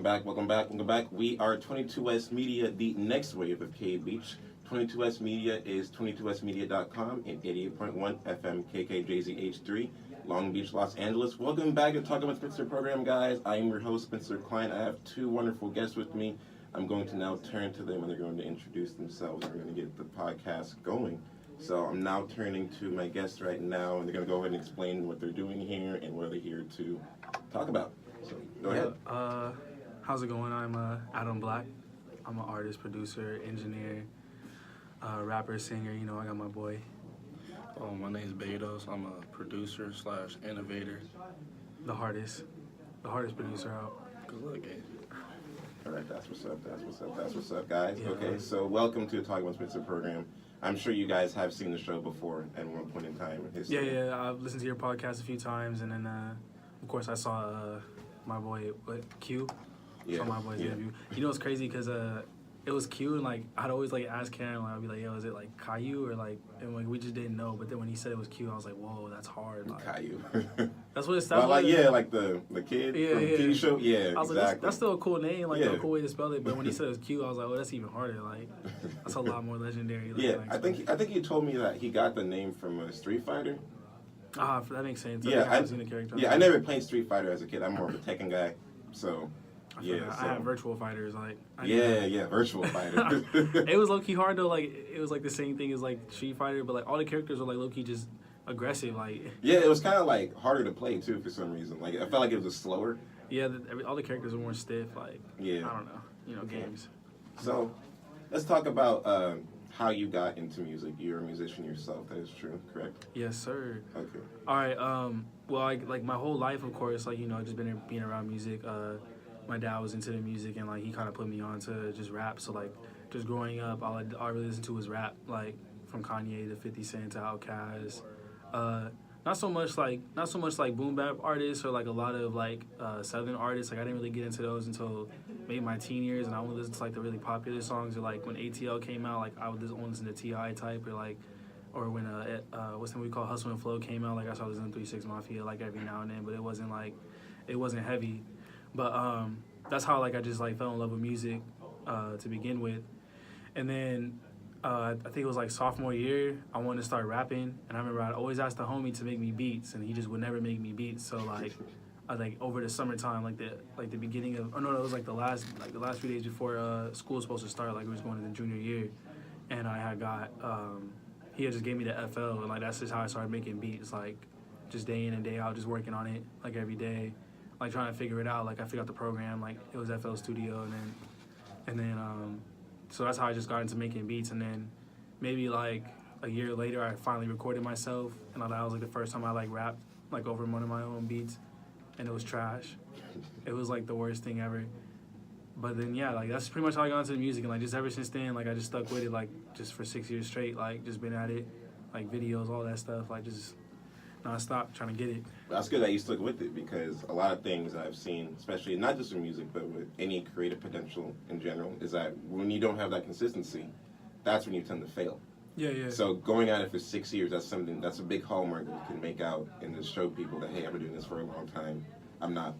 welcome back. We are 22S Media, the next wave of K Beach. 22S Media is 22smedia.com and 88.1 FM KKJZH3, Long Beach, Los Angeles. Welcome back to Talking with Spencer program, guys. I am your host, Spencer Klein. I have two wonderful guests with me. I'm going to now turn to them and they're going to introduce themselves. We're going to get the podcast going. So I'm now turning to my guests right now, and they're going to go ahead and explain what they're doing here and what they're here to talk about. So go ahead. How's it going? I'm Adam Black. I'm an artist, producer, engineer, rapper, singer. You know, I got my boy. My name's Bedos. I'm a producer / innovator. The hardest producer out. Good luck, guys. All right, that's what's up, guys. Yeah. Okay, so welcome to the Talking with Spencer program. I'm sure you guys have seen the show before at one point in time in history. Yeah, I've listened to your podcast a few times, and then, of course, I saw my boy, Q. Yeah. Saw my boy's interview. You know, it's crazy because it was Q, and, like, I'd always, like, ask Karen, like, I'd be like, yo, is it, like, Caillou, or, like, and, like, we just didn't know, but then when he said it was Q, I was like, whoa, that's hard. Like, Caillou. That's what it's well, like, yeah, like the kid from the TV show. Yeah, I was exactly. like, that's still a cool name, like, a cool way to spell it, but when he said it was Q, I was like, oh, that's even harder, like, that's a lot more legendary. Like, yeah, I think he told me that he got the name from a Street Fighter. That makes sense. Yeah, I've seen the character. Yeah, I never played Street Fighter as a kid. I'm more of a Tekken guy, so... I had virtual fighters, like... virtual fighters. It was low-key hard, though, like, it was, like, the same thing as, like, Street Fighter, but, like, all the characters were, like, low-key just aggressive, like... Yeah, it was kind of, like, harder to play, too, for some reason. Like, I felt like it was slower. Yeah, all the characters were more stiff, like... Yeah. I don't know, games. So, let's talk about how you got into music. You're a musician yourself, that is true, correct? Yes, sir. Okay. All right, well, like, my whole life, of course, like, just being around music, my dad was into the music, and, like, he kind of put me on to just rap. So, like, just growing up, all I really listened to was rap, like, from Kanye to 50 Cent to Outkast. Not so much like boom bap artists or, like, a lot of, like, Southern artists. Like, I didn't really get into those until maybe my teen years, and I only listened to, like, the really popular songs. Or, like, when ATL came out, like, I would only listen to T.I. type, or, like, or when, what's the movie called Hustle and Flow came out, like, I started listening to 3 6 Mafia, like, every now and then, but it wasn't heavy. But that's how, like, I just, like, fell in love with music to begin with. And then I think it was, like, sophomore year, I wanted to start rapping. And I remember I'd always ask the homie to make me beats, and he just would never make me beats. So, like, over the summertime, the beginning of... Oh, no, it was, like, the last few days before school was supposed to start. Like, we was going to the junior year. And I had got... he had just gave me the FL, and, like, that's just how I started making beats. Like, just day in and day out, just working on it, like, every day. Like, trying to figure it out. Like, I figured out the program. Like, it was FL Studio, and then so that's how I just got into making beats. And then maybe, like, a year later, I finally recorded myself, and that was, like, the first time I, like, rapped, like, over one of my own beats, and it was trash. It was, like, the worst thing ever. But then, yeah, like, that's pretty much how I got into the music, and, like, just ever since then, like, I just stuck with it, like, just for 6 years straight, like, just been at it, like, videos, all that stuff, like, just non-stop trying to get it. That's good that you stuck with it, because a lot of things that I've seen, especially not just with music, but with any creative potential in general, is that when you don't have that consistency, that's when you tend to fail. Yeah. So going at it for 6 years, that's a big hallmark that you can make out and just show people that, hey, I've been doing this for a long time. I'm not,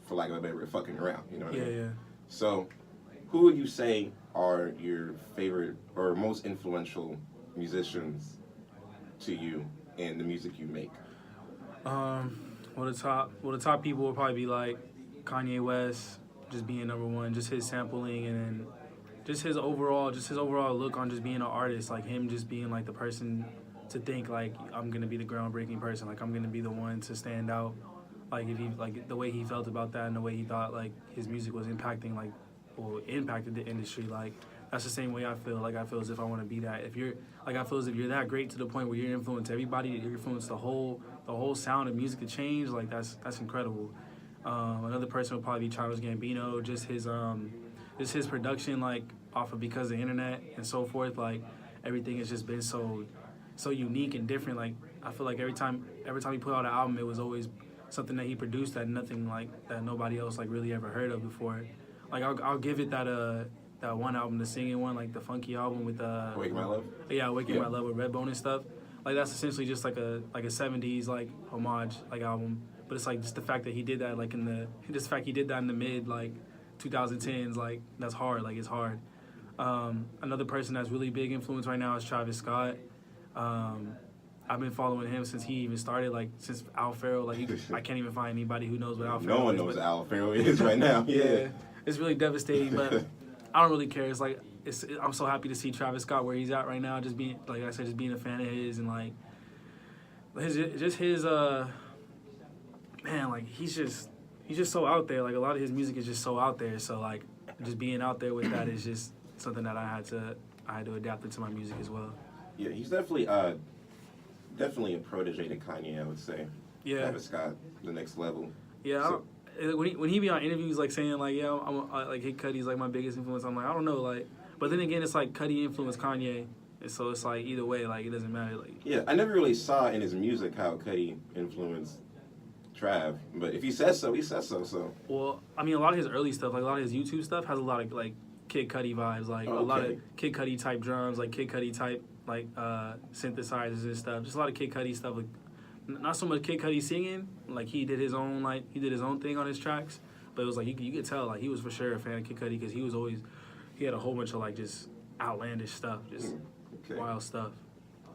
for lack of a better word, fucking around. You know what I mean? Yeah. So who would you say are your favorite or most influential musicians to you and the music you make? Well, the top people would probably be like Kanye West, just being number one, just his sampling, and then just his overall look on just being an artist, like him just being like the person to think like, I'm gonna be the groundbreaking person, like I'm gonna be the one to stand out, like if he, like the way he felt about that and the way he thought like his music was impacting impacted the industry, like that's the same way I feel. Like I feel as if I want to be that. I feel as if you're that great to the point where you influence everybody, you influence the whole sound of music to change. Like that's incredible. Another person would probably be Childish Gambino. Just his production, like off of because of the internet and so forth. Like everything has just been so unique and different. Like I feel like every time he put out an album, it was always something that he produced that nobody else like really ever heard of before. Like I'll give it that one album, the singing one, like the funky album with Waking My Love? Yeah, Waking My Love with Redbone and stuff. Like that's essentially just like a 70s like homage like album. But it's like just the fact that he did that like in the mid like 2010s, like that's hard. Like it's hard. Another person that's really big influence right now is Travis Scott. I've been following him since he even started, like since Al Farrell. Like I can't even find anybody who knows what Al Farrell is. No one knows what Al Farrell is right now. Yeah. It's really devastating, but I don't really care. It's like I'm so happy to see Travis Scott where he's at right now. Just being, like I said, just being a fan of his and like his man, like he's just so out there. Like a lot of his music is just so out there. So like just being out there with that is just something that I had to adapt into my music as well. Yeah, he's definitely a protege to Kanye, I would say. Yeah. Travis Scott, the next level. Yeah. So, when he be on interviews like saying like I'm like Kid Cudi's like my biggest influence, I'm like I don't know, like, but then again it's like Cudi influenced Kanye, and so it's like either way, like it doesn't matter. Like yeah, I never really saw in his music how Cudi influenced Trav, but if he says so, he says so. So well, I mean a lot of his early stuff, like a lot of his YouTube stuff has a lot of like Kid Cudi vibes, like a lot of Kid Cudi type drums, like Kid Cudi type like synthesizers and stuff. Just a lot of Kid Cudi stuff. Like not so much Kid Cudi singing, like he did his own thing on his tracks, but it was like you could tell like he was for sure a fan of Kid Cudi because he had a whole bunch of like just outlandish stuff, just wild stuff.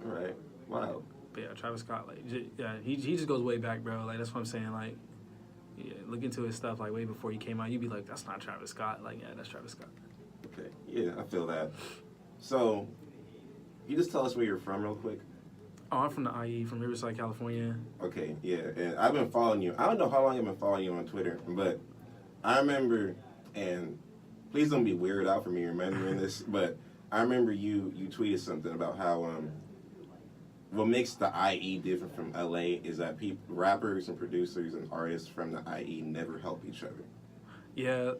All right, wow. But yeah, Travis Scott, like he just goes way back, bro. Like that's what I'm saying. Like yeah, look into his stuff like way before he came out. You'd be like, that's not Travis Scott. Like yeah, that's Travis Scott. Okay, yeah, I feel that. So, you just tell us where you're from real quick. Oh, I'm from the IE, from Riverside, California. Okay, yeah, and I've been following you. I don't know how long I've been following you on Twitter, but I remember, and please don't be weirded out for me remembering this, but I remember you tweeted something about how what makes the IE different from LA is that rappers and producers and artists from the IE never help each other. Yeah,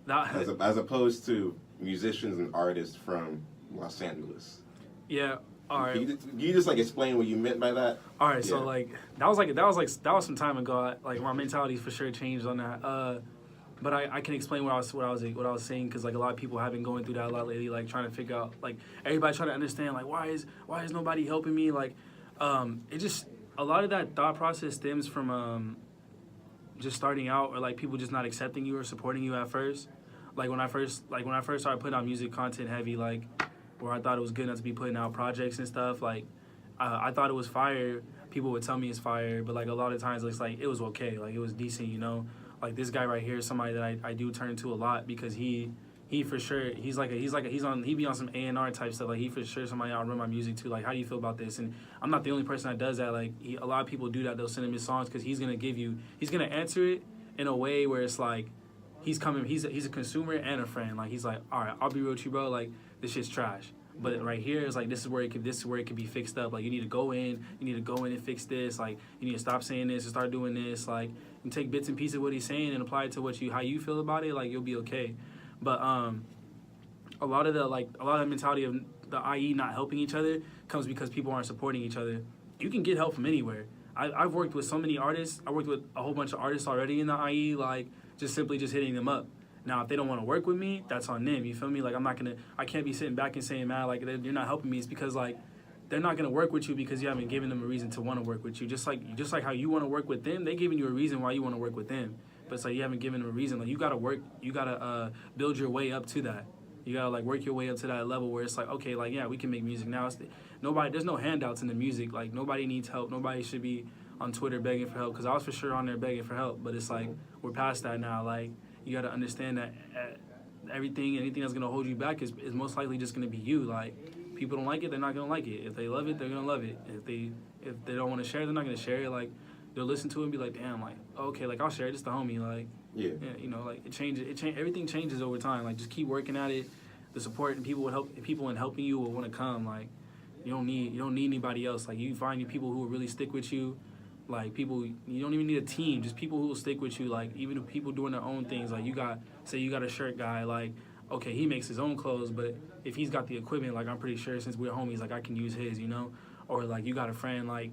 as opposed to musicians and artists from Los Angeles. Yeah. All right. Can you just like explain what you meant by that? All right. Yeah. So like that was some time ago. Like my mentality for sure changed on that. But I can explain what I was saying because like a lot of people have been going through that a lot lately. Like trying to figure out like everybody trying to understand like why is nobody helping me? Like it just a lot of that thought process stems from just starting out or like people just not accepting you or supporting you at first. Like when I first started putting out music content heavy, like where I thought it was good enough to be putting out projects and stuff, like I thought it was fire. People would tell me it's fire, but like a lot of times it's like it was okay, like it was decent, you know. Like this guy right here is somebody that I do turn to a lot because he for sure he be on some A&R type stuff. Like he for sure somebody I'll run my music to. Like how do you feel about this? And I'm not the only person that does that. Like a lot of people do that. They'll send him his songs because he's gonna answer it in a way where it's like he's a consumer and a friend. Like he's like, all right, I'll be real with you, bro. Like this shit's trash. But right here is like this is where it could be fixed up. Like you need to go in and fix this. Like you need to stop saying this and start doing this. Like and take bits and pieces of what he's saying and apply it to how you feel about it. Like you'll be okay. But a lot of the mentality of the IE not helping each other comes because people aren't supporting each other. You can get help from anywhere. I've worked with so many artists. I worked with a whole bunch of artists already in the IE. Like just hitting them up. Now, if they don't want to work with me, that's on them. You feel me? Like I can't be sitting back and saying, man, like you're not helping me. It's because like they're not gonna work with you because you haven't given them a reason to want to work with you. Just like how you want to work with them, they giving you a reason why you want to work with them. But it's like you haven't given them a reason. Like you gotta build your way up to that. You gotta like work your way up to that level where it's like, okay, like yeah, we can make music now. There's no handouts in the music. Like nobody needs help. Nobody should be on Twitter begging for help. Because I was for sure on there begging for help. But it's like we're past that now. Like you gotta understand that anything that's gonna hold you back is most likely just gonna be you. Like people don't like it, they're not gonna like it. If they love it, they're gonna love it. If they don't want to share, they're not gonna share it. Like they'll listen to it and be like, damn, like okay, like I'll share it. Just the homie, like yeah, you know, like it changes. Everything changes over time. Like just keep working at it. The support and people in helping you will want to come. Like you don't need anybody else. Like you find people who will really stick with you. Like people, you don't even need a team. Just people who will stick with you. Like even if people doing their own things. Like you got a shirt guy. Like okay, he makes his own clothes, but if he's got the equipment, like I'm pretty sure since we're homies, like I can use his, you know. Or like you got a friend, like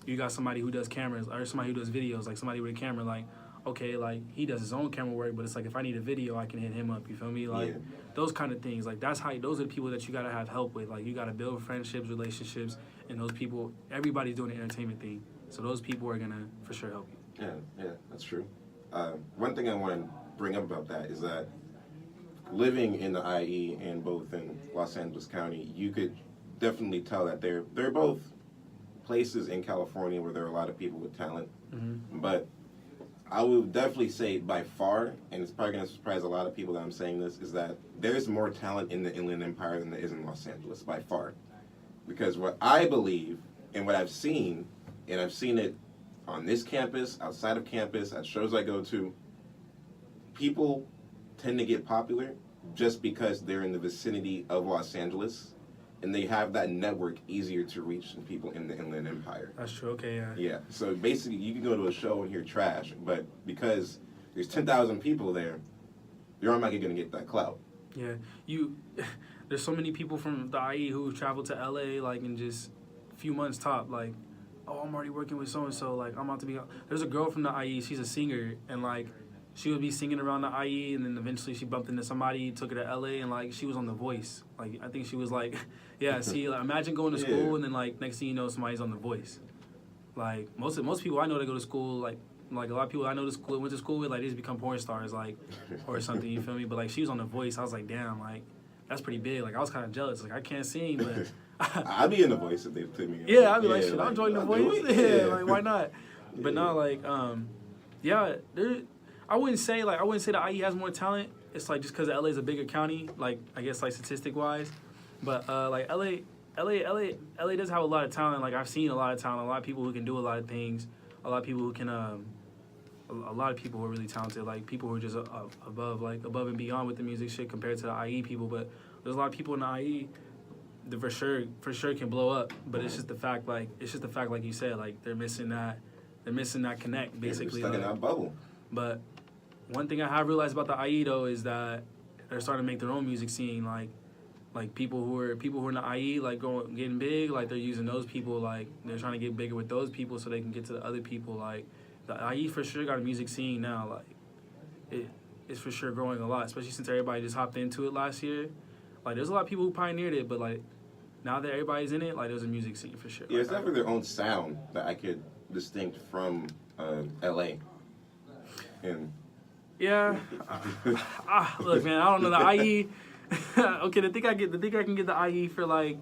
you got somebody who does cameras or somebody who does videos, like somebody with a camera, like okay, like he does his own camera work, but it's like if I need a video, I can hit him up. You feel me? Like those kind of things. Like those are the people that you gotta have help with. Like you gotta build friendships, relationships, and those people. Everybody's doing the entertainment thing. So those people are gonna for sure help you. Yeah, that's true. One thing I want to bring up about that is that living in the IE and both in Los Angeles County, you could definitely tell that they're both places in California where there are a lot of people with talent. Mm-hmm. But I would definitely say by far, and it's probably going to surprise a lot of people that I'm saying this, is that there's more talent in the Inland Empire than there is in Los Angeles, by far. Because what I believe and what I've seen, and I've seen it on this campus, outside of campus, at shows I go to, people tend to get popular just because they're in the vicinity of Los Angeles, and they have that network easier to reach than people in the Inland Empire. That's true. Okay, yeah. Yeah, so basically you can go to a show and hear trash, but because there's 10,000 people there, you're automatically going to get that clout. Yeah, there's so many people from the IE who traveled to LA, like, in just a few months top, like, oh, I'm already working with so-and-so, like, I'm about to be, there's a girl from the IE, she's a singer, and, like, she would be singing around the IE, and then eventually she bumped into somebody, took her to LA, and, like, she was on The Voice. Like, I think she was, like, yeah, see, like, imagine going to school, and then, like, next thing you know, somebody's on The Voice. Like, most people I know that go to school, like a lot of people I know went to school with, like, they just become porn stars, like, or something, you feel me? But, like, she was on The Voice. I was like, damn, like, that's pretty big. Like, I was kind of jealous. Like, I can't sing, but... I'd be in The Voice if they put me in. Yeah, I'd be like, shit, I'll join The I'll Voice. do it. Yeah, like, why not? But no, like, yeah, I wouldn't say the IE has more talent. It's, like, just because LA is a bigger county, like, I guess, like, statistic-wise. But, like, LA does have a lot of talent. Like, I've seen a lot of talent, a lot of people who can do a lot of things, a lot of people who can, a lot of people who are really talented, like, people who are just above and beyond with the music shit compared to the IE people. But there's a lot of people in the IE that for sure can blow up. But it's just the fact, like you said, like, they're missing that connect, basically. They're stuck in that bubble. But one thing I have realized about the IE though is that they're starting to make their own music scene, like people who are in the IE, like, getting big, like, they're using those people, like, they're trying to get bigger with those people so they can get to the other people. Like, the IE for sure got a music scene now. Like, it's for sure growing a lot, especially since everybody just hopped into it last year. Like, there's a lot of people who pioneered it, but, like, now that everybody's in it, like, there's a music scene for sure. Yeah, it's definitely their own sound that I could distinct from LA. And yeah, look, man, I don't know the IE. Okay, the thing I can get the IE for, like,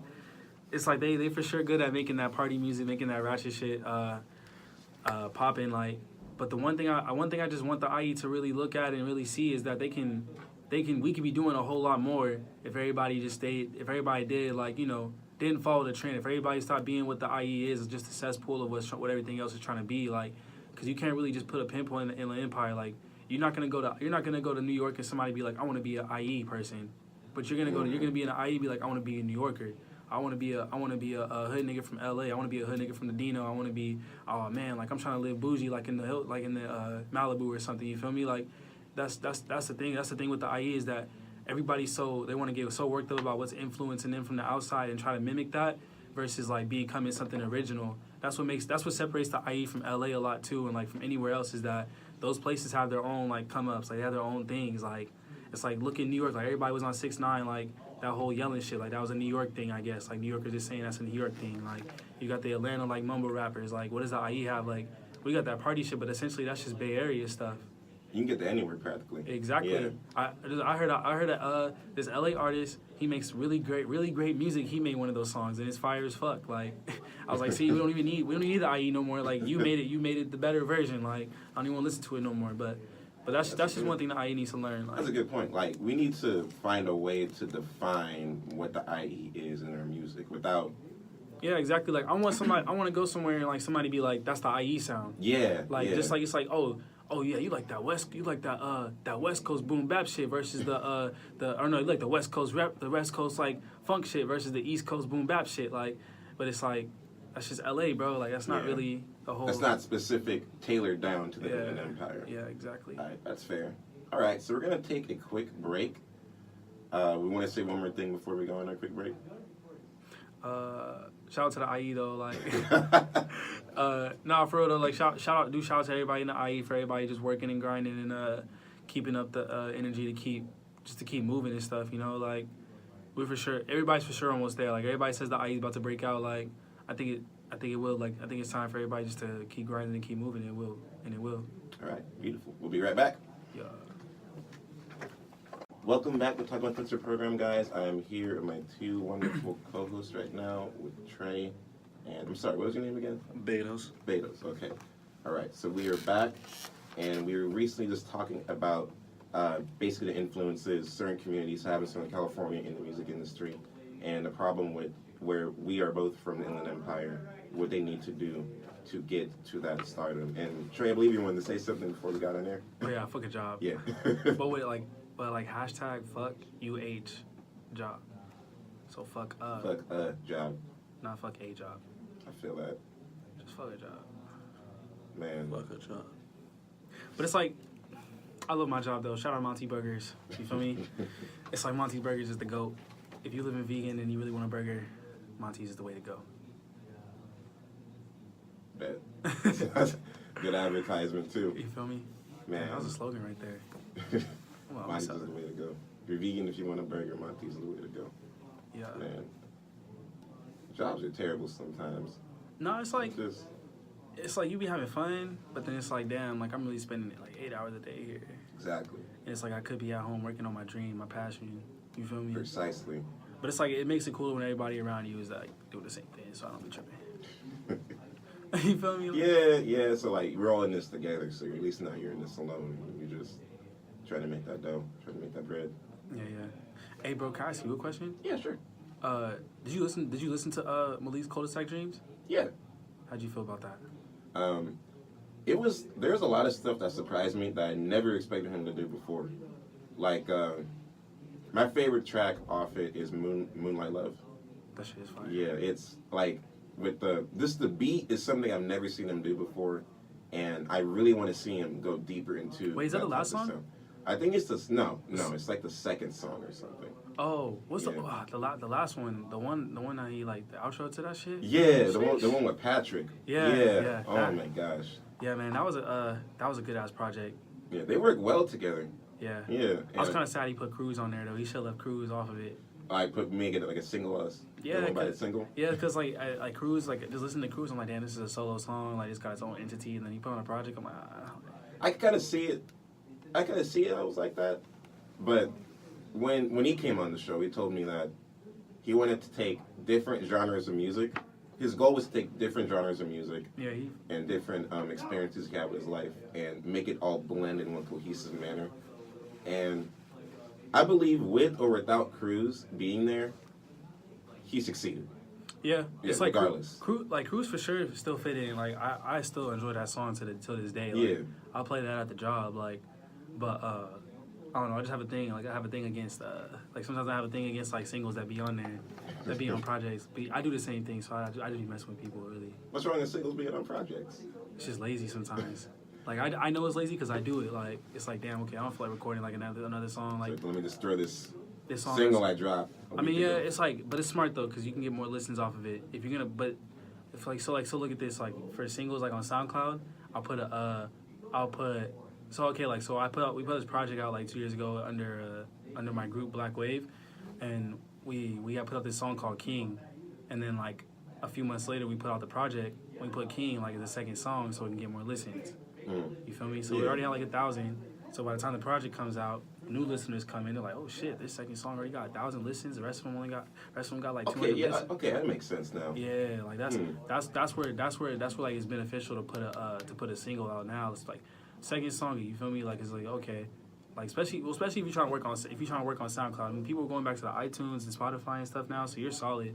it's like they for sure good at making that party music, making that ratchet shit popping, like. But the one thing I just want the IE to really look at and really see is that we could be doing a whole lot more if everybody did, like, you know, didn't follow the trend. If everybody stopped being what the IE is just a cesspool of what everything else is trying to be, like, because you can't really just put a pinpoint in the Inland Empire. Like, you're not gonna go to New York and somebody be like, I want to be an IE person, but you're gonna be in an IE, be like, I want to be a New Yorker. I want to be a hood nigga from LA. I want to be a hood nigga from the Dino. I want to be, oh man, like, I'm trying to live bougie, like in the Malibu or something. You feel me? Like, that's the thing. That's the thing with the IE is that everybody's they want to get so worked up about what's influencing them from the outside and try to mimic that versus, like, becoming something original. That's what separates the IE from LA a lot too, and, like, from anywhere else, is that those places have their own, like, come ups. Like, they have their own things. Like, it's like, look in New York, like, everybody was on 6ix9ine, like, that whole yelling shit, like, that was a New York thing, I guess. Like, New Yorkers just saying that's a New York thing. Like, you got the Atlanta, like, mumble rappers. Like, what does the IE have? Like, we got that party shit, but essentially that's just Bay Area stuff. You can get to anywhere practically. Exactly. Yeah. I heard this LA artist, he makes really great music. He made one of those songs and it's fire as fuck. Like, I was like, see, we don't need the IE no more. Like, you made it the better version. Like, I don't even want to listen to it no more. But that's just one thing the IE needs to learn. Like, that's a good point. Like, we need to find a way to define what the IE is in our music without. Yeah, exactly. Like, I want to go somewhere and, like, somebody be like, that's the IE sound. Yeah. Like, yeah. just like, it's like, oh yeah, you like that West Coast boom bap shit versus you like the West Coast rap, the West Coast, like, funk shit versus the East Coast boom bap shit. Like, but it's like, that's just LA, bro. Like, that's not really the whole. That's not specific, tailored down to the Inland Empire. Yeah, exactly. All right, that's fair. All right, so we're gonna take a quick break. We want to say one more thing before we go on our quick break. Shout out to the IE though, like, nah, for real though, like, shout out to everybody in the IE, for everybody just working and grinding and keeping up the energy to keep moving and stuff, you know. Like, everybody's for sure almost there. Like, everybody says the IE is about to break out. Like, I think it will. Like, I think it's time for everybody just to keep grinding and keep moving. It will. All right, beautiful. We'll be right back. Yeah. Welcome back to Talk About Twiter program, guys. I'm here with my two wonderful co-hosts right now with Trey and I'm sorry, what was your name again? Betos. Betos, okay. All right, so we are back, and we were recently just talking about basically the influences certain communities have in Southern California in the music industry, and the problem with where we are both from the Inland Empire, what they need to do to get to that stardom. And Trey, I believe you wanted to say something before we got on there. Oh yeah, fuck a job. Yeah. But hashtag fuck UH job. So fuck Fuck a job. not fuck a job. I feel that, Just fuck a job. man. Fuck a job. But it's like, I love my job though. Shout out Monty Burgers. You feel me? It's like Monty Burgers is the GOAT. If you live in vegan and you really want a burger, Monty's is the way to go. Bet. That's good advertisement too, You feel me? man. That was a slogan right there. Well, Monty's is the way to go. If you're vegan, if you want a burger, Monty's is the way to go. yeah. Man, jobs are terrible sometimes. No, it's like Just you be having fun, but then it's like, damn, like I'm really spending like 8 hours a day here. exactly, And it's like I could be at home working on my dream, my passion. You feel me? precisely. But it's like it makes it cool when everybody around you is like doing the same thing, so I don't be tripping. You feel me? Yeah. So like we're all in this together. So at least now you're in this alone. You're just trying to make that dough, trying to make that bread. Yeah. Hey, bro, can I ask you a question? Yeah, sure. Did you listen to Malik's Cul-de-sac Dreams? Yeah. How'd you feel about that? There's a lot of stuff that surprised me that I never expected him to do before. Like my favorite track off it is Moonlight Love. That shit is fire. Yeah, it's like with the beat is something I've never seen him do before, and I really want to see him go deeper into. Wait, is that the last type of song? sound. I think it's no, it's like the second song or something. Oh, what's Yeah. the last one? The one that he like the outro to that shit? Yeah, the one with Patrick. Yeah, Oh that- my gosh. Yeah, man, that was a good ass project. Yeah, they work well together. Yeah. Yeah. I was kind of sad he put Cruz on there though. He should have left Cruz off of it. I put make it like a single us. Yeah, by the 'cause- single. Yeah, because like Cruz, like just listening to Cruz, I'm like, damn, this is a solo song. Like it's got its own entity, and then he put on a project. I'm like, I kind of see it. I was like that, but when he came on the show, he told me that he wanted to take different genres of music. His goal was to take different genres of music yeah, and different experiences he had with his life and make it all blend in one cohesive manner. And I believe with or without Cruz being there, he succeeded. yeah. It's like regardless. Cruz for sure still fit in. Like I still enjoy that song to this day. Like, Yeah. I'll play that at the job. Like, but I don't know. I just have a thing. Like I have a thing against like sometimes I have a thing against like singles that be on there, that be on projects. But I do the same thing, so I just be messing with people really. What's wrong with singles being on projects? It's just lazy sometimes. Like I know it's lazy because I do it. Like it's like damn, okay, I don't feel like recording like another song. Like So let me just throw this this song. single I dropped. I mean, yeah, it's like, but it's smart though because you can get more listens off of it. If you're gonna, but if like so look at this like for singles like on SoundCloud, I'll put we put this project out like 2 years ago under my group Black Wave, and we got put out this song called King, and then like a few months later we put out the project. We put King like as the second song so we can get more listens. You feel me? So we Yeah. already had like 1,000. So by the time the project comes out, new listeners come in. They're like, "Oh shit, this second song already got 1,000 listens. The rest of them got like 200 Okay, yeah, listens." okay, that makes sense now. Yeah, like that's where like it's beneficial to put a single out now. It's like second song. You feel me? Like it's like okay, like especially if you're trying to work on SoundCloud. I mean, people are going back to the iTunes and Spotify and stuff now, so you're solid.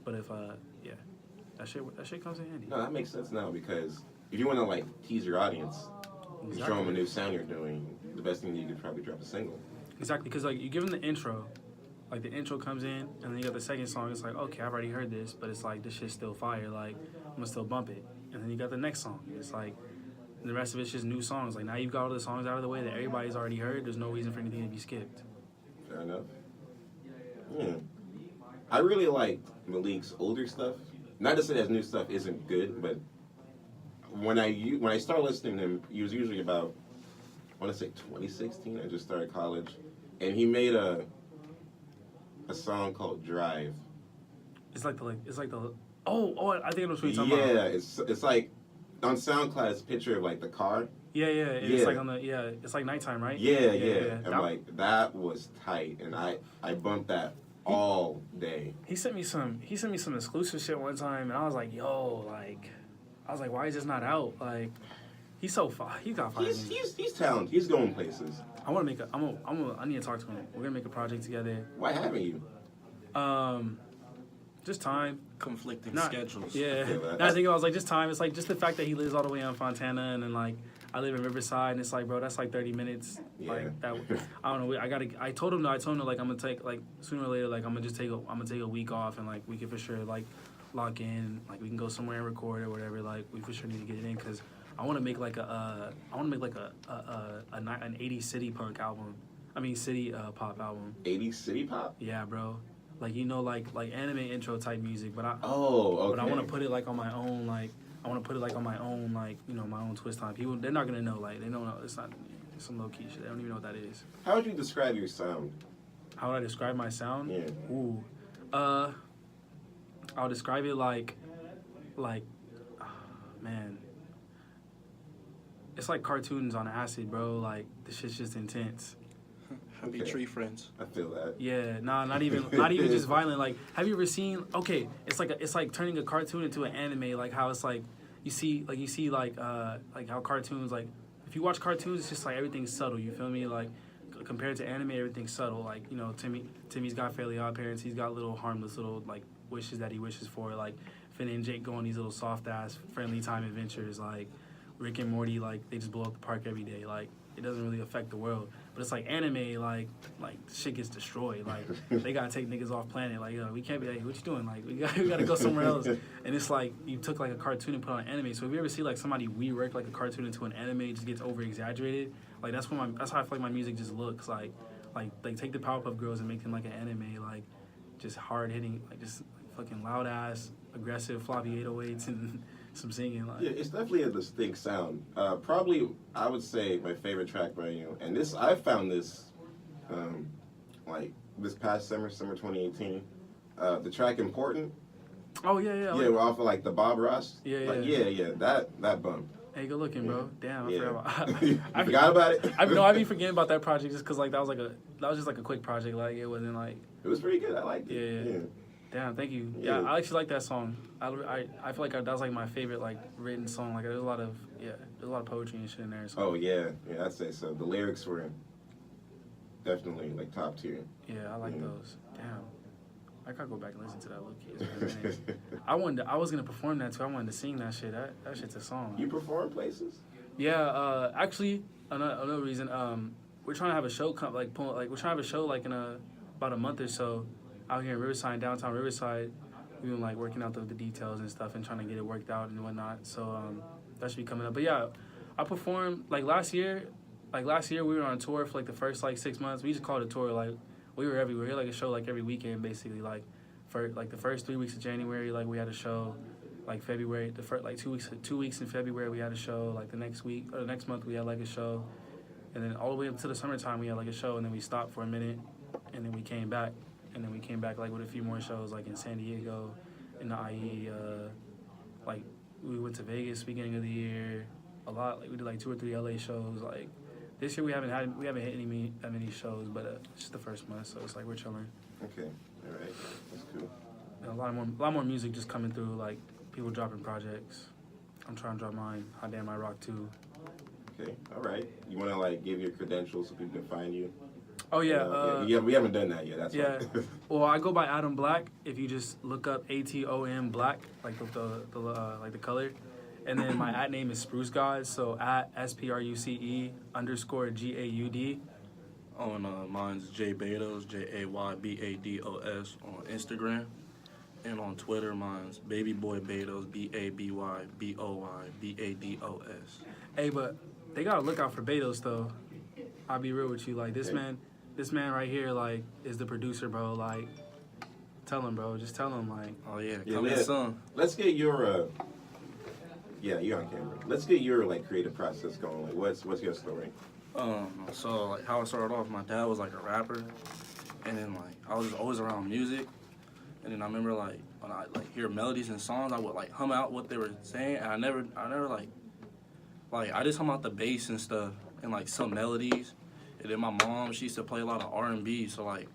But if that shit comes in handy. No, that makes sense now because if you want to like tease your audience, and show them a new sound you're doing, the best thing you could probably drop a single. Exactly, because like you give them the intro, like the intro comes in, and then you got the second song. It's like okay, I've already heard this, but it's like this shit's still fire. Like I'm gonna still bump it, and then you got the next song. It's like and the rest of it's just new songs. Like now you've got all the songs out of the way that everybody's already heard. There's no reason for anything to be skipped. Fair enough. I really liked Malik's older stuff. Not to say that his new stuff isn't good, but when I started listening to him, he was usually about, I want to say 2016. I just started college, and he made a song called Drive. It's like the I think I know what you're talking about. Yeah, it's like on SoundCloud, it's a picture of like the car, Yeah, it's Yeah. like it's like nighttime, right? Yeah. That- And like that was tight, and I bumped that all day. He sent me some exclusive shit one time, and I was like, yo, like, I was like, why is this not out? Like, he's so far. He got fire. He's talented. He's going places. I want to make a. I need to talk to him. We're gonna make a project together. Why haven't you? Just time. Conflicting Not- schedules. Yeah. man. And I think I was like, just time. It's like just the fact that he lives all the way on Fontana, and then like I live in Riverside, and it's like, bro, that's like 30 minutes. Yeah. Like that. I don't know. I told him like I'm gonna take like sooner or later like I'm gonna take a week off, and like we can for sure like lock in, like we can go somewhere and record or whatever. Like we for sure need to get it in because I want to make like an 80s city punk album. I mean city pop album. 80s city pop. Yeah, bro. Like like anime intro type music, but Oh, okay. but I want to put it like on my own, like I want to put it like on my own, like my own twist on it. People, they're not gonna know, like they don't know. It's some low key shit. They don't even know what that is. How would you describe your sound? How would I describe my sound? Yeah. Ooh, I'll describe it like, man, it's like cartoons on acid, bro. Like the shit's just intense. Happy Okay. tree friends. I feel that. Yeah, nah, not even just violent. Like, have you ever seen? Okay, it's like turning a cartoon into an anime. Like how it's like you see like how cartoons like if you watch cartoons, it's just like everything's subtle. You feel me? Like compared to anime, everything's subtle. Like Timmy's got Fairly Odd Parents. He's got little harmless little like wishes that he wishes for. Like Finn and Jake go on these little soft ass friendly time adventures. Like Rick and Morty, like they just blow up the park every day. Like it doesn't really affect the world. But it's like anime, like shit gets destroyed. Like they gotta take niggas off planet. Like we can't be like, what you doing? Like we gotta go somewhere else. And it's like you took like a cartoon and put on anime. So if you ever see like somebody rework like a cartoon into an anime, it just gets over exaggerated. Like that's how I feel like my music just looks like take the Powerpuff Girls and make them like an anime, like just hard hitting, like just fucking loud ass, aggressive floppy 808s and some singing. Like Yeah, it's definitely a distinct sound. Probably, I would say my favorite track by you, and this I found this, like this past summer 2018. The track "Important." oh yeah. Yeah, Like, we're off of like the Bob Ross. Yeah, Like, yeah. yeah. That bump. hey, good looking, bro. Damn, I Yeah. forgot about. You forgot about it? I be forgetting about that project just because like that was just like a quick project. Like it wasn't like It was pretty good. I liked it. Yeah. Damn, thank you. Yeah, Yeah. I actually like that song. I feel like that was like my favorite like written song. Like there's a lot of poetry and shit in there. So Oh yeah, I'd say so. The lyrics were definitely like top tier. yeah, I like Yeah. those. Damn, I gotta go back and listen to that little kid. It's been a minute. I was gonna perform that too. I wanted to sing that shit. That shit's a song. You perform places? Yeah, actually, another reason. We're trying to have a show we're trying to have a show like in about a month or so, out here in Riverside, downtown Riverside. We've been like working out the details and stuff and trying to get it worked out and whatnot. So that should be coming up. But yeah, I performed like last year. Like last year, we were on tour for like the first like 6 months. We just called it a tour. Like we were everywhere. We had like a show like every weekend basically. Like for like the first 3 weeks of January, like we had a show. Like February, the first like 2 weeks in February we had a show. Like the next week or the next month we had like a show, and then all the way up to the summertime we had like a show, and then we stopped for a minute, and then we came back, like with a few more shows like in San Diego, in the IE. Like we went to Vegas beginning of the year, a lot. Like we did like 2 or 3 LA shows. Like this year we haven't hit that many shows, but it's just the first month, so it's like we're chilling. Okay, all right, that's cool. And a lot more music just coming through, like people dropping projects. I'm trying to drop mine. How Damn I Rock too. Okay, all right. You want to like give your credentials so people can find you? Oh yeah. Yeah, we haven't done that yet. That's Yeah. fine. Well, I go by Adam Black. If you just look up ATOM Black, like the color, and then my @ name is Spruce God. So @ SPRUCE_GAUD. Oh, and mine's J Bados, JAYBADOS on Instagram. And on Twitter, mine's Babyboy Bados, BABYBOYBADOS. Hey, but they gotta look out for Betos though. I'll be real with you. Like this man right here, like is the producer, bro. Like, tell him, bro. Just tell him, like. Oh yeah, Yeah, coming man. soon. Let's get your yeah, you're on camera. Let's get your like creative process going. Like, what's your story? So like how I started off, my dad was like a rapper, and then like I was just always around music, and then I remember like when I like hear melodies and songs, I would like hum out what they were saying, and I never like like I just hum out the bass and stuff and like some melodies. And then my mom, she used to play a lot of R&B, so like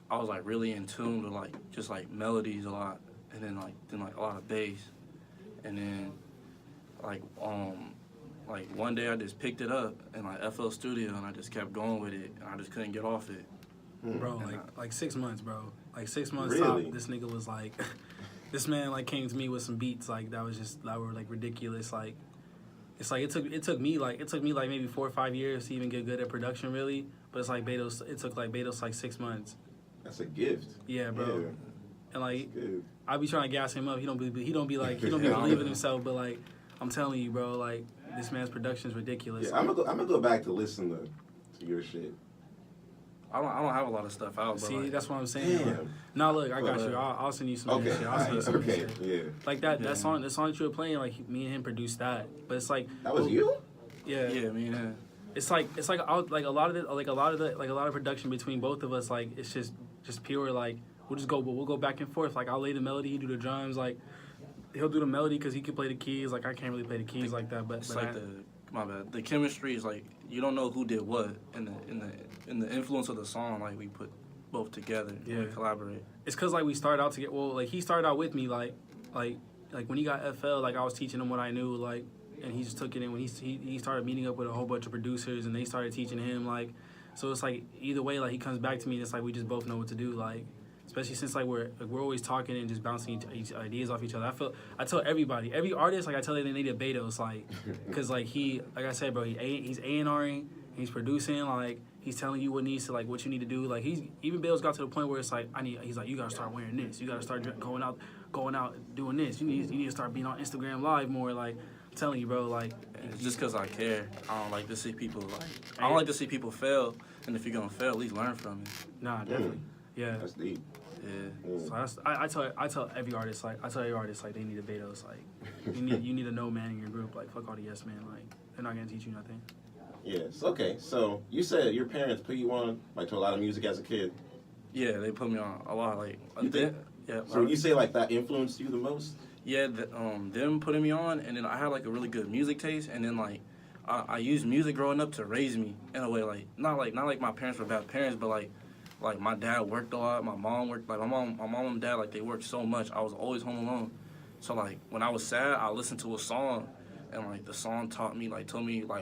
I was like really in tune with like just like melodies a lot, and then like a lot of bass, and then like one day I just picked it up in like FL Studio and I just kept going with it and I just couldn't get off it. Bro, like 6 months, bro. Like 6 months Really? top, this nigga was like, this man like came to me with some beats like that were like ridiculous. Like it's like it took me like maybe 4 or 5 years to even get good at production really. But it's like it took like Betos like 6 months. That's a gift. Yeah, bro. Yeah. And like Good. I be trying to gas him up. He don't be believing himself. But like I'm telling you, bro, like this man's production is ridiculous. Yeah, I'm gonna go back to listen to your shit. I don't have a lot of stuff out, but See, like, that's what I'm saying. Damn. Nah, look, I got you. I'll send you some of Okay. that shit. I'll send you some of that Okay. shit. Yeah. Like that song that you were playing, like me and him produced that. But it's like That was you? Yeah. yeah, I mean, yeah. It's like a lot of production between both of us. Like it's just pure like we'll go back and forth. Like I'll lay the melody, he do the drums. Like he'll do the melody because he can play the keys. Like I can't really play the keys like that. But It's like my bad. The chemistry is like you don't know who did what in the influence of the song. Like we put both together. Yeah. We collaborate. it's because like we started out to get like he started out with me like when he got FL, like I was teaching him what I knew, like, and he just took it in when he started meeting up with a whole bunch of producers and they started teaching him, like, so it's like either way, like he comes back to me and it's like we just both know what to do, like, especially since like we're always talking and just bouncing each ideas off each other. I tell everybody, every artist, like I tell them they need a Betos, like, cause like like I said, bro, he's A&Ring, he's producing, like. He's telling you what you need to do. Like even Bale's got to the point where it's like he's like, you gotta start wearing this. You gotta start going out doing this. You need to start being on Instagram Live more. Like I'm telling you, bro. Like It's just because I care. I don't like to see people fail. And if you're gonna fail, at least learn from it. nah, definitely, yeah. That's deep. Yeah. So I tell every artist like they need a Betos. Like you need a no man in your group. Like fuck all the yes man. Like they're not gonna teach you nothing. Yes. Okay. So you said your parents put you on like to a lot of music as a kid. Yeah, they put me on a lot. Like You think? yeah. So you say like that influenced you the most? Yeah, them putting me on, and then I had like a really good music taste, and then like I used music growing up to raise me in a way, like not like my parents were bad parents, but like my dad worked a lot, my mom worked, like my mom and dad, like they worked so much, I was always home alone. So like when I was sad, I listened to a song, and like the song told me like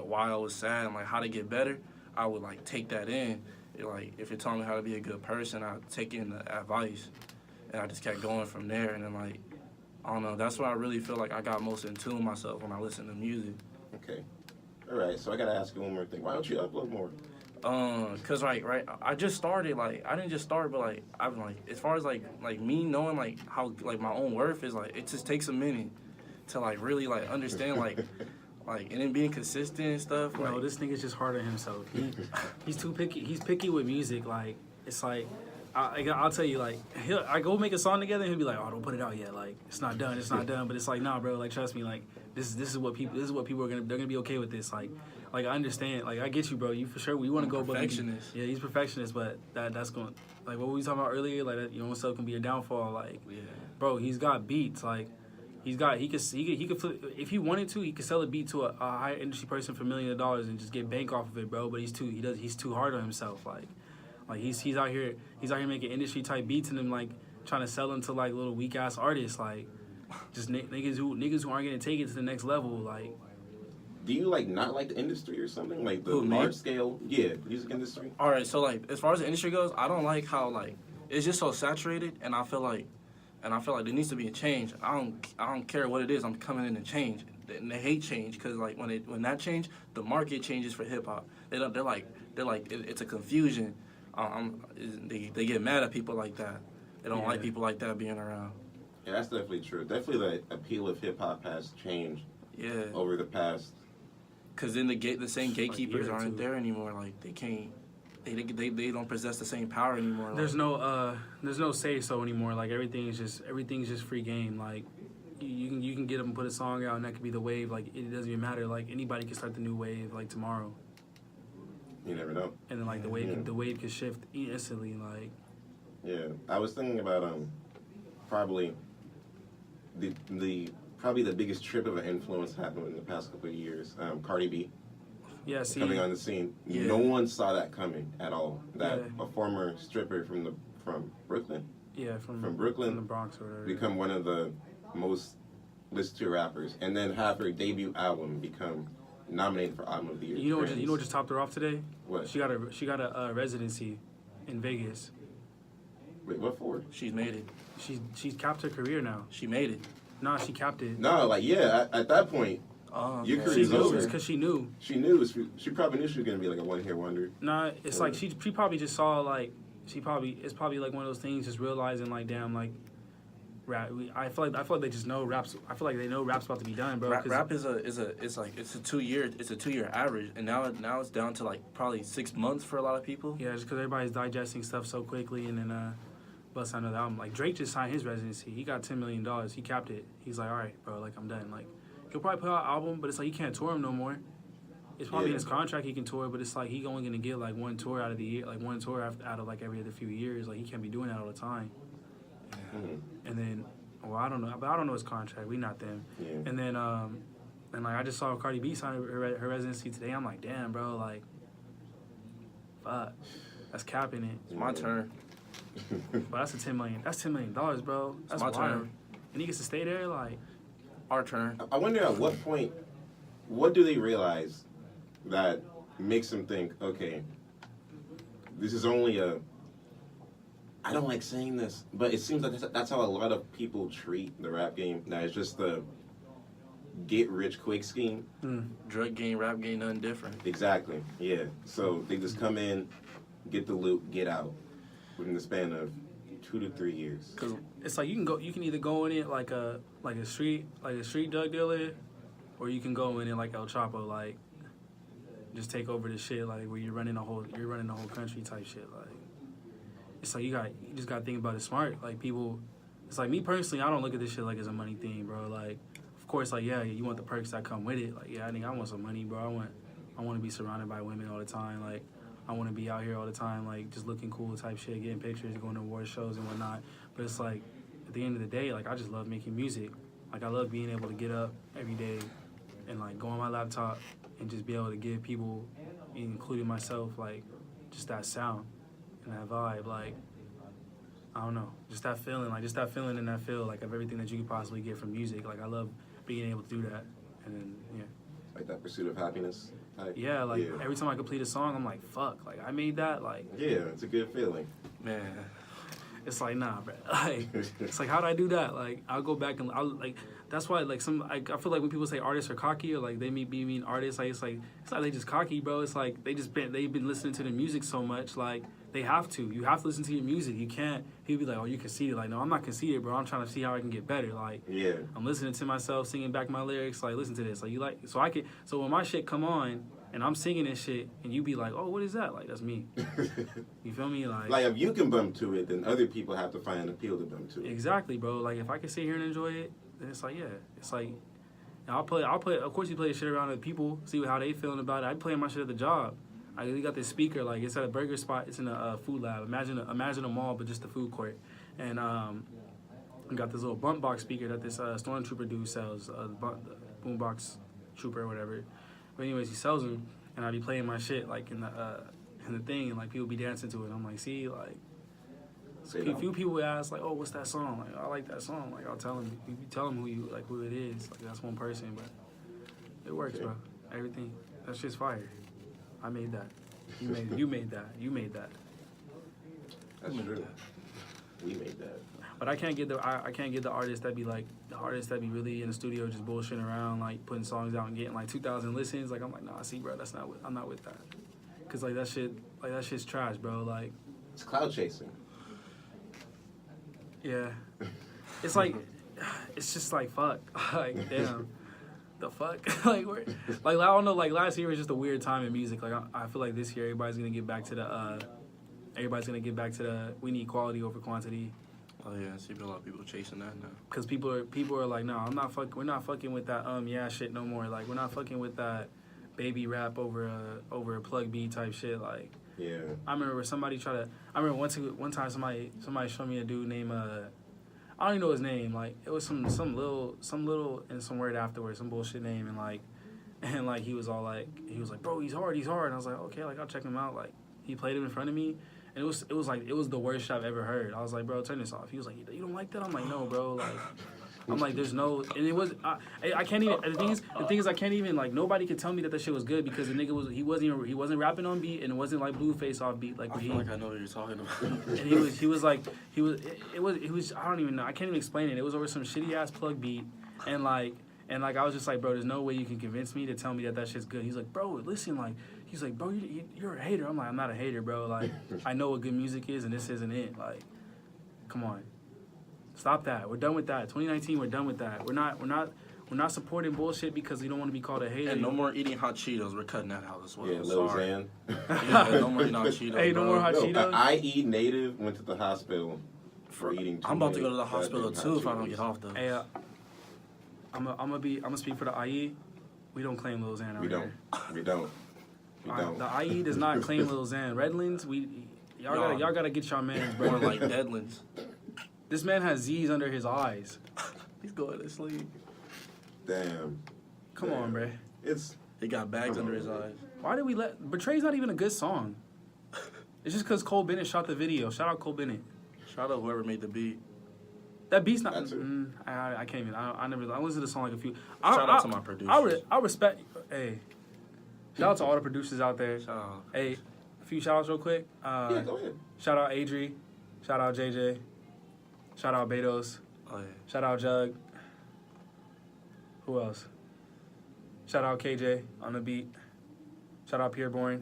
why I was sad and like how to get better. I would like take that in. Like if it taught me how to be a good person, I'd take in the advice, and I just kept going from there. And then like I don't know, that's why I really feel like I got most in tune with myself when I listen to music. Okay. All right. So I gotta ask you one more thing. Why don't you upload more? Cause right, I just started, like, I didn't just start, but like, I'm like, as far as like me knowing like how like my own worth is, like, it just takes a minute to like really like understand like and then being consistent and stuff. Bro, Like, this nigga's just hard on himself. He's too picky. He's picky with music. Like it's like I'll tell you, like I go make a song together and he'll be like, oh, don't put it out yet. Like it's not done. But it's like, nah, bro. Like trust me. Like this is what people are they're gonna be okay with this. Like I understand. Like I get you, bro. You for sure. We want to go, but perfectionist. Yeah, he's perfectionist, but that's going like what we talking about earlier. Like that, your own self can be a downfall. Like yeah. bro, he's got beats. Like he could flip, if he wanted to, he could sell a beat to a high industry person for millions of dollars and just get bank off of it, bro. But he's too hard on himself. Like he's out here making industry type beats and then like trying to sell them to like little weak ass artists, like just niggas who aren't gonna take it to the next level. Like, Do you like not like the industry or something? Like the Who, me? large scale, music industry? All right, so like as far as the industry goes, I don't like how like it's just so saturated, and I feel like there needs to be a change. I don't care what it is. I'm coming in to change, and they hate change because like when that change, the market changes for hip hop. They're like it's a confusion. They get mad at people like that. They don't like people like that being around. Yeah, that's definitely true. Definitely the appeal of hip hop has changed Yeah, over the past. because then the same gatekeepers year or aren't two. there anymore. Like they can't. They don't possess the same power anymore. Like, there's no say so anymore. Like everything's just free game. Like you can get up and put a song out and that could be the wave. Like it doesn't even matter. Like anybody can start the new wave like tomorrow. You never know. And then like the wave could shift instantly. Like Yeah, I was thinking about probably the probably the biggest trip of an influence happened in the past couple of years. Cardi B Yeah, see, coming on the scene. Yeah. No one saw that coming at all. That Yeah. a former stripper from Brooklyn, yeah, from Brooklyn, from the Bronx or whatever. become one of the most listened to rappers, and then have her debut album become nominated for album of the year. You know what just topped her off today? What? She got a residency in Vegas. Wait, what for? She's made it. She's capped her career now. She made it. Nah, she capped it. No, like at that point, your Okay. career's She knew over. because she knew. She knew she probably knew she was gonna be like a one-hit wonder. Nah, it's like she probably just saw like it's probably like one of those things, just realizing like damn like rap. I feel like they just know raps. I feel like they know rap's about to be done, bro. Rap is a 2 year average, and now it's down to like probably 6 months for a lot of people. Yeah, just because everybody's digesting stuff so quickly, and then bust out another album. Like Drake just signed his residency. He got $10 million. He capped it. He's like, all right, bro, like I'm done. Like he'll probably put out an album, but it's like he can't tour him no more. It's probably in his contract he can tour, but it's like he only gonna get like one tour out of the year, like one tour out of like every other few years. Like he can't be doing that all the time. Mm-hmm. And then, well, I don't know, but I don't know his contract. We not them. Yeah. And then, and like I just saw Cardi B sign her residency today. I'm like, damn, bro, like, fuck, that's capping it. It's my turn. But that's $10 million. That's $10 million, bro. That's my wild. turn. And he gets to stay there, like. Our turn. I wonder at what point, what do they realize that makes them think, okay, this is only I don't like saying this, but it seems like that's how a lot of people treat the rap game. That it's just the get rich quick scheme. Drug game, rap game, nothing different. Exactly. Yeah. So they just come in, get the loot, get out within the span of 2 to 3 years. Cause It's like you can either go in it like a street drug dealer, or you can go in it like El Chapo, like just take over the shit, like where you're running the whole country type shit. Like it's like you just gotta think about it smart. Like people, it's like me personally, I don't look at this shit like it's a money thing, bro. Like of course, like yeah, you want the perks that come with it. Like yeah, I think I want some money, bro. I want to be surrounded by women all the time. Like I want to be out here all the time, like just looking cool type shit, getting pictures, going to award shows and whatnot. But it's like at the end of the day, like I just love making music. Like I love being able to get up every day and like go on my laptop and just be able to give people, including myself, like just that sound and that vibe. Like I don't know, just that feeling and that feel like of everything that you could possibly get from music. Like I love being able to do that. And then yeah. Like that pursuit of happiness type. Yeah, like every time I complete a song, I'm like, fuck, like I made that, like Yeah, it's a good feeling. man, it's like nah, bro. Like it's like how'd I do that? Like I'll go back and I'll like that's why like I feel like when people say artists are cocky or like they mean artists, like it's like they just cocky, bro. It's like they've been listening to the music so much, like they have to. You have to listen to your music. You can't. He'll be like, oh, you conceited. Like no, I'm not conceited, bro. I'm trying to see how I can get better. Like Yeah. I'm listening to myself singing back my lyrics. Like listen to this. Like you like so when my shit come on and I'm singing this shit and you be like, oh, what is that? Like that's me. You feel me? Like if you can bump to it, then other people have to find an appeal to bump to it. exactly, bro. Like if I can sit here and enjoy it, then it's like yeah, it's like I'll play. Of course, you play shit around with people, see how they feeling about it. I play my shit at the job. We got this speaker, like it's at a burger spot. It's in a food lab. Imagine a mall, but just a food court. And we got this little bump box speaker that this stormtrooper dude sells, the boombox trooper or whatever. But anyways, he sells them, and I be playing my shit like in the thing, and like people be dancing to it. And I'm like, see, like. A few people would ask like, "Oh, what's that song?" Like, I like that song. Like, I'll tell them. You tell them who it is. Like, that's one person, but it works, bro. Everything. That's just fire. I made that. You made that. You made that. That's true. We made that. But I can't get the artists that be like the artists that be really in the studio just bullshitting around, like putting songs out and getting like 2,000 listens. Like I'm like, nah, see, bro, I'm not with that. Cause like that shit's trash, bro. Like It's cloud chasing. yeah, it's like it's just like fuck, like damn. The fuck, like I don't know. Like last year was just a weird time in music. Like I feel like this year everybody's gonna get back to the we need quality over quantity. oh yeah, I see a lot of people chasing that now. Cause people are like, no, we're not fucking with that yeah shit no more. Like we're not fucking with that baby rap over a plug B type shit. Like Yeah. I remember one time somebody showed me a dude named I don't even know his name. Like it was some little and some word afterwards, some bullshit name, and like he was like, bro, he's hard. And I was like, okay, like I'll check him out. Like he played him in front of me, and it was the worst shit I've ever heard. I was like, bro, turn this off. He was like, you don't like that? I'm like, no, bro. Like I'm like, there's no, and it was I can't even. The thing is, I can't even like nobody could tell me that that shit was good because the nigga he wasn't rapping on beat and it wasn't like Blueface off beat like I feel like I know what you're talking about. And it was I don't even know, I can't even explain it. It was over some shitty ass plug beat and like I was just like, bro, there's no way you can convince me to tell me that that shit's good. He's like, bro, listen, like he's like, bro, you're a hater. I'm like, I'm not a hater, bro. Like I know what good music is and this isn't it. Like, come on. Stop that. We're done with that. 2019, we're done with that. We're not supporting bullshit because we don't want to be called a hater. And no more eating hot Cheetos. We're cutting that out as well. Yeah, Lil Xan. Yeah, no more eating hot Cheetos. Hey, no more hot Cheetos. IE native went to the hospital for eating. I'm about to go to the hospital too if I don't get off those. Hey, I'm gonna speak for the IE. We don't claim Lil Xan out here. We don't. The IE does not claim Lil Xan. Redlands, y'all gotta get y'all mans, bro. More like Deadlands. This man has Z's under his eyes. He's going to sleep. Damn. Come on, bro. He got bags under his eyes. Why did we Betray's not even a good song. It's just because Cole Bennett shot the video. Shout out Cole Bennett. Shout out whoever made the beat. That beat's not. That's I can't even. I listened to the song like a few. Shout out to my producers. I respect. Hey, shout out to all the producers out there. Shout out. Hey, a few shout outs real quick. Yeah, go ahead. Shout out Adri. Shout out JJ. Shout out Betos. Oh, yeah. Shout out Jug. Who else? Shout out KJ on the beat. Shout out Pierborn.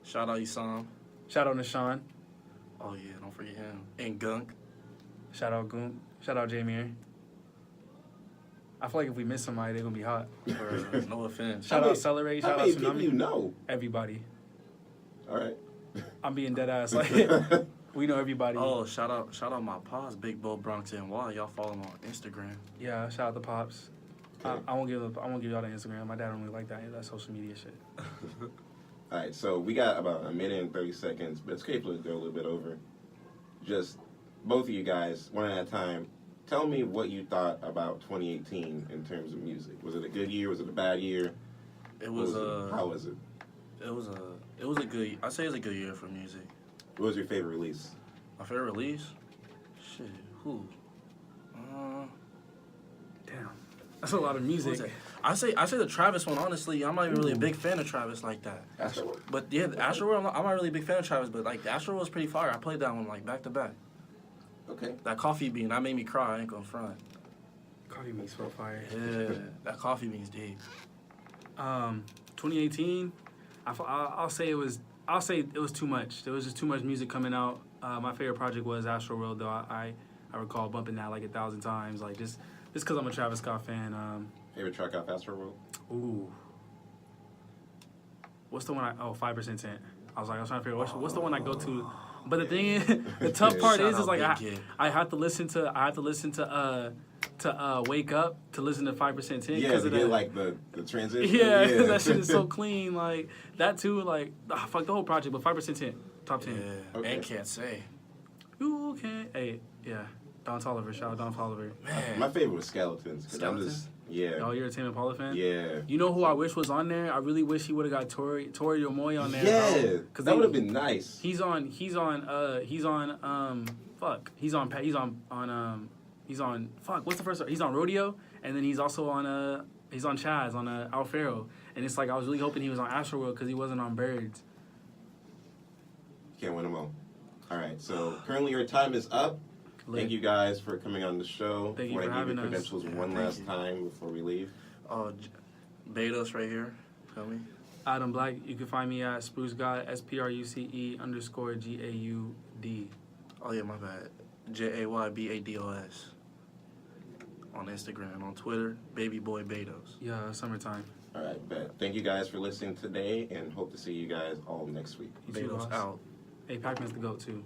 Shout out Isam. Shout out Nishan. Oh, yeah, don't forget him. And Gunk. Shout out Goon. Shout out Jamir. I feel like if we miss somebody, they're going to be hot. No offense. Shout out Celebrate. Shout out How many people Tsunami. you know? Everybody. All right. I'm being dead ass. Like, we know everybody. Oh, shout out my pops, Big Bo Bronx NY. Y'all follow him on Instagram. Yeah, shout out the pops. Okay. I won't give y'all the Instagram. My dad don't really like that social media shit. All right, so we got about a minute and 30 seconds, but it's capable to go a little bit over. Just both of you guys, one at a time, tell me what you thought about 2018 in terms of music. Was it a good year? Was it a bad year? It was How was it? It was a good. I say it's a good year for music. What was your favorite release? My favorite release? Shit, who? Damn, that's a lot of music. I say the Travis one. Honestly, I'm not even really a big fan of Travis like that. Astroworld. But yeah, the Astroworld, I'm not really a big fan of Travis. But like the Astroworld was pretty fire. I played that one like back to back. Okay. That Coffee Bean, that made me cry. I ain't gonna front. Coffee Bean's so fire. Yeah, that Coffee Bean's deep. 2018, I'll say it was too much. There was just too much music coming out. My favorite project was Astroworld, though. I recall bumping that like 1,000 times, like just because I'm a Travis Scott fan. Favorite track off Astroworld? Ooh, what's the one? 5% Tint. I was trying to figure what's the one I go to. But the thing is, the tough part is like I have to listen to Wake Up to listen to 5% Tint. Yeah, to get like the transition. Yeah, because that shit is so clean. Like that too. Like fuck the whole project, but 5% Tint, top 10. Yeah, Okay. and Can't Say. You can. Hey, yeah. Don Tolliver. Shout out Don Tolliver. Man, My favorite was Skeletons. 'Cause I'm just, yeah. Oh, you're a Tame Impala fan? Yeah. You know who I wish was on there? I really wish he would have got Tori Yomoy on there. Yeah. Because that would have been nice. He's on fuck, what's the first one? He's on Rodeo, and then he's also on Chaz on Alfaro. And it's like I was really hoping he was on Astroworld because he wasn't on Birds. Can't win them all. All right, so currently your time is up. Lit. Thank you guys for coming on the show. Thank you Want for to give having your us. credentials one last time before we leave. oh, Betos right here. Tell me. Adam Black, you can find me at Spruce God, SPRUCE_GAUD. Oh yeah, my bad. JAYBADOS. On Instagram, on Twitter, Baby Boy Betos. Yeah, summertime. All right, bet. Thank you guys for listening today, and hope to see you guys all next week. You too, Betos boss. out. Hey, Pac-Man's the GOAT too.